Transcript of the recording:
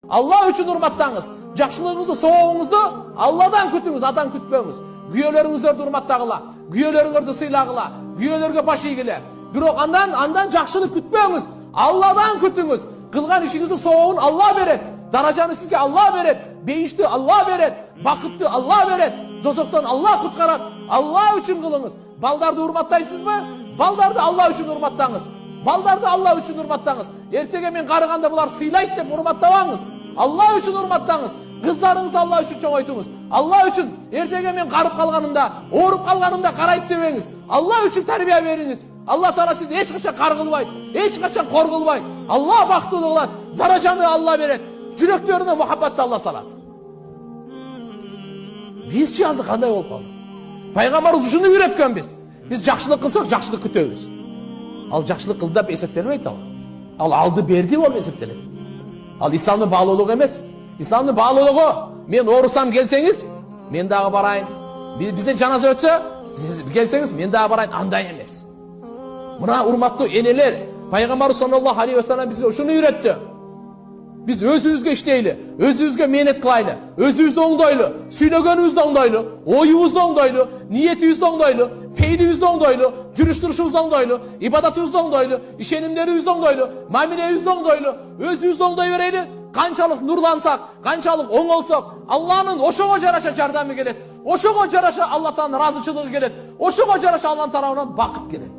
Allah üçün urmattаңыз. Жақшылығыңызды, соғуыңызды Алладан күтіңіз, адан күтпеңіз. Күйелеріңіздерді урматтағыла, күйелеріңізді сыйлағыла, күйелерге баш ийгиле. Бирок андан жақшылық күтпеңіз. Алладан күтіңіз. Кылган ишиңизди соғуын Алла берет. Даражаны сизге Алла берет. Бейишти Алла берет. Бакытты Алла берет. Дозоктон Алла куткарат. Алла үшін кылыңыз. Балдарды урматтайсызбы? Балдарды Алла үшін урматтаңыз. Балдарды Алла үшін урматтаңыз. Эртеге мен карыганда булар сыйлайт деп урматтабаңыз. Алла үшін урматтаңыз. Кыздарыңызды Алла үшін чоңойтуңуз. Алла үшін эртеге мен карып калганымда, ооруп калганымда карайт дебеңиз. Алла үшін тарбия бериңиз. Алла Таала сизди эч качан каргылбайт, эч качан коргулбайт. Алла бактылуу кылат, даражаны Алла берет. Жүрөктөрүнө мухаббатты Алла салат. Бизчи азыр кандай болуп калды? Пайгамбарыбыз ушуну үйрөткөн биз жакшылык кылсак жакшылык күтөбүз. Ал жакшылык кылды деп эсептелбейт ал. Ал алды берди болуп эсептелет. Ал исламдын баалуулугу эмес. Исламдын баалуулугу мен оорусам келсеңиз, мен дагы барайын. Бизде жаназа өтсө, сиз келсеңиз, мен дагы барайын. Андай эмес. Мына урматтуу энелер, Пайгамбарыбыз саллаллаху алейхи ва саллям бизге ушуну үйрөттү. Biz özümüzge işleyli, özümüzge menet kılaylı, özümüzde oңдойлу, süylөгөнүбүздө оңдойлу, оюбузда оңдойлу, ниетибизде оңдойлу, пейилибизде оңдойлу, жүрүш-турушубузда оңдойлу, ибадатыбызда оңдойлу, ишенимдерибизде оңдойлу, мамилебизде оңдойлу, өзүбүздө оңдой берели. Канчалык нурлансак, канчалык оңолсок, Алланын ошого жараша жардамы келет. Ошого жараша Алла Тааланын ыраазычылыгы келет. Ошого жараша Алланын тарабынан бакыт келет.